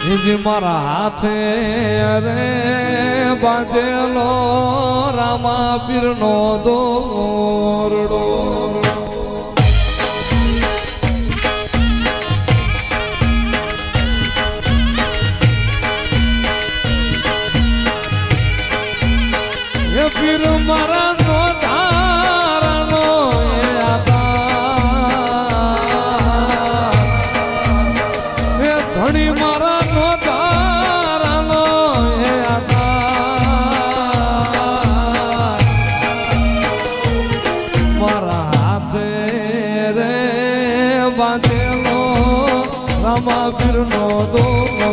જી મારા હાથે રે બાંધેલો રામા પીરનો દોરડો એ પીર મારા નો ધારનો એ આતા એ ધણી મારા નો ધારનો એ આતા મારા હાથે રે બાંધેલો રામા પીરનો દોરડો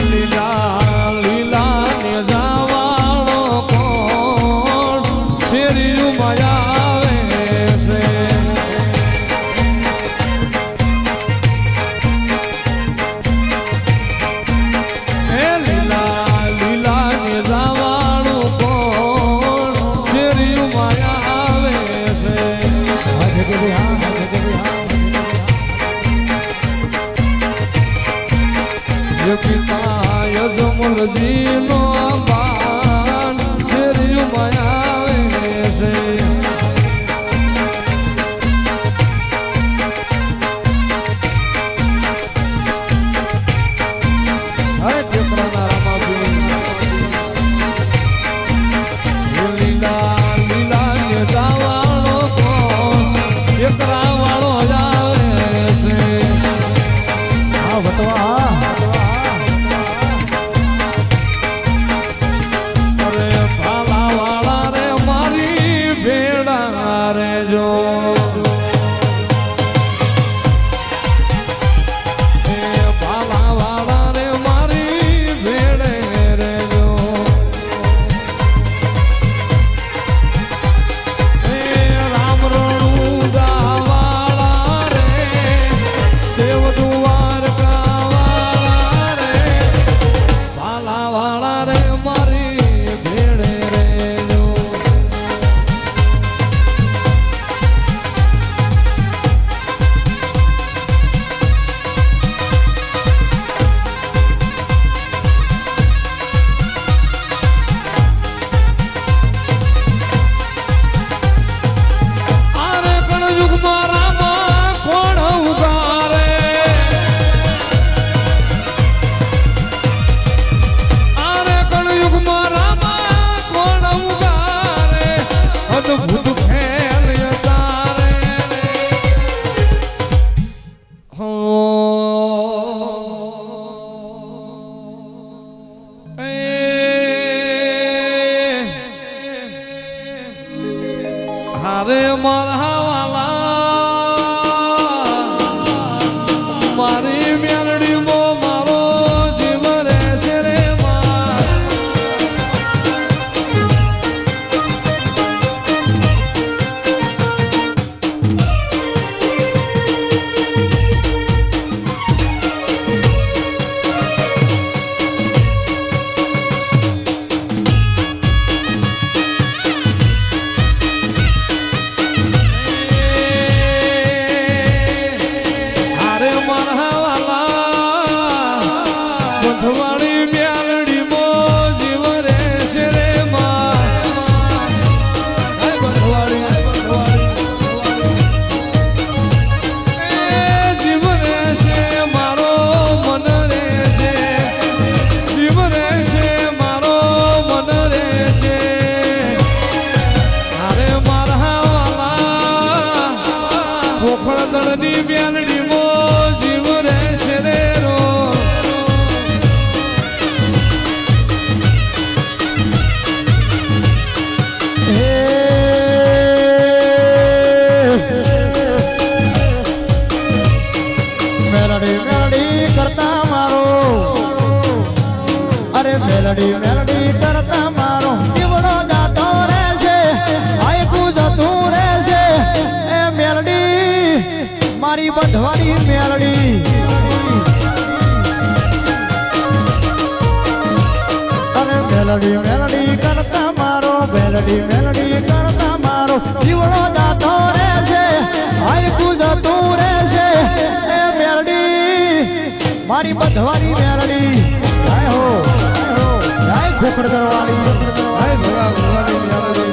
લીલા લીલા ને જાવાળો કોણ શેરીયું માયાવે છે એ લીલા લીલા ને જાવાળો કોણ શેરીયું માયાવે છે પિતા યજમલજી નો બાન શેરીયું માયાવે છે હરે ટેકરાના રામાજી લીલા લીલા ને જાવાળો કોણ ટેકરા વાળો આવે છે આ વટવા હારે મારા વાલા મારી મેલડી મો મારો જીવ રહેશે રે બંધવાળી મેલડી મો જીવ રહેશે રે જીવ રહેશે મારો મન રહેશે જીવ રહેશે મારો મન રહેશે અરે મારા વાલા ખોખળ દળની મેલડી મો જીવ રહેશે રે મેલડી મેલડી કરતા મારો દીવડો જાતો રહેશે આયકું જતું રહેશે એ મેલડી મારી બંધવાળી મેલડી મેલડી મેલડી કરતા મારો મેલડી મેલડી કરતા મારો જીવડો જાતો રહેશે આયકું જતું રહેશે એ મેલડી મારી બધવારી મેલડી જય હો જય ખોખડ દરવાળી હાય ભલા ભલાની મેલડી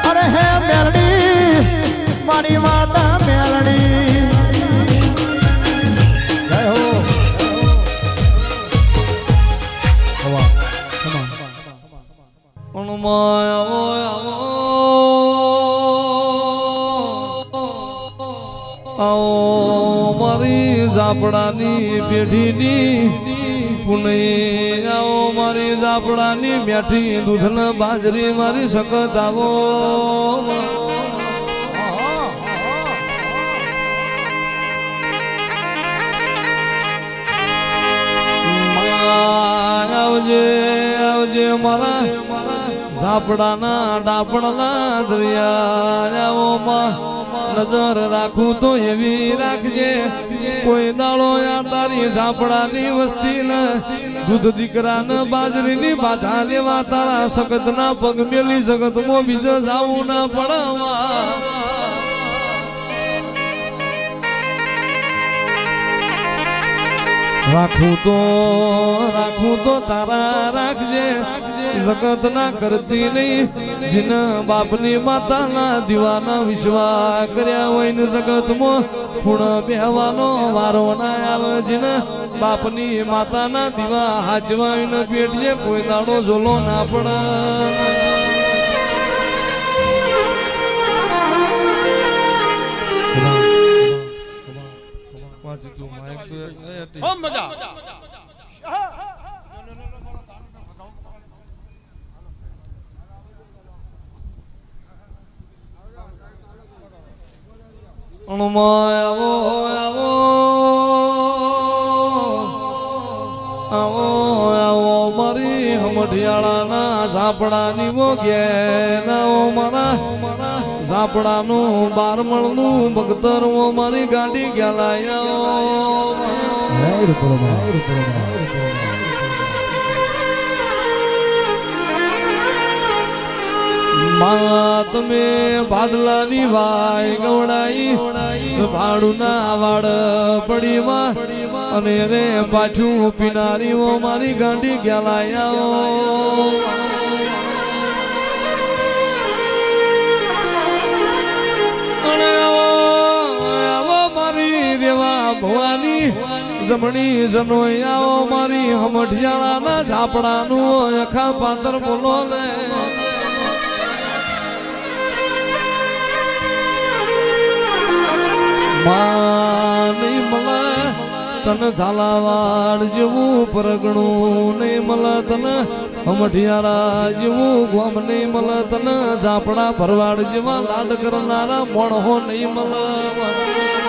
અરે હે મેલડી મારી માતા મેલડી જય હો આવો મારી ઝાપડાની પેઢીની પુણે આવો મારી ઝાપડાની મેઠી દૂધના બાજરી મારી સખત આવો આવજે આવજે મારા ઝાપડાના ડાપણના દરિયા આવો માં નજર રાખું તો એવી રાખજે કોઈ દાડો આ તારી ઝાપડાની વસ્તી ને દૂધ દીકરા ને બાજરીની બાધા લેવા તારા સખત ના પગ મેલી સખત મો બીજો જાવું ના પડવા રાખું તો તારા રાખજે જગત ના કરતી નહીં જીના બાપની માતાના દીવાના વિશ્વાસ કર્યા હોય ને જગત માં ખૂણ બેહવાનો વારો ના આવે જીના બાપની માતાના દીવા હાચવાઈને પેટીએ કોઈ દાડો ઝોલો ના પડે આવો આવો આવો આવો મારી હમઢિયાળાના ઝાપડાની મોગે નાઓ મારા ઝાપડાનું બારમણનું બગતર મારી ગાડી ગેલાયો તમે ભાડલાની વાય ગવડાઈ ભાડું ના વાડ પડી માં અને રે પાછું પીનારીઓ મારી ગાંડી ગેલાયા મારી દેવા ભવાની જમણી જનોયાઓ મારી હમઢિયાળાના ઝાપડાનું અખા પાત્ર બોલો લે નહીં મળે તને ઝાલાવાડ જેવું પરગણું નહીં મળે તને હમઢિયારા જેવું ગોમ નહીં મળે તને ઝાપડા ભરવાડ જેવા લાડ કરનારા મોણહો નહીં મળે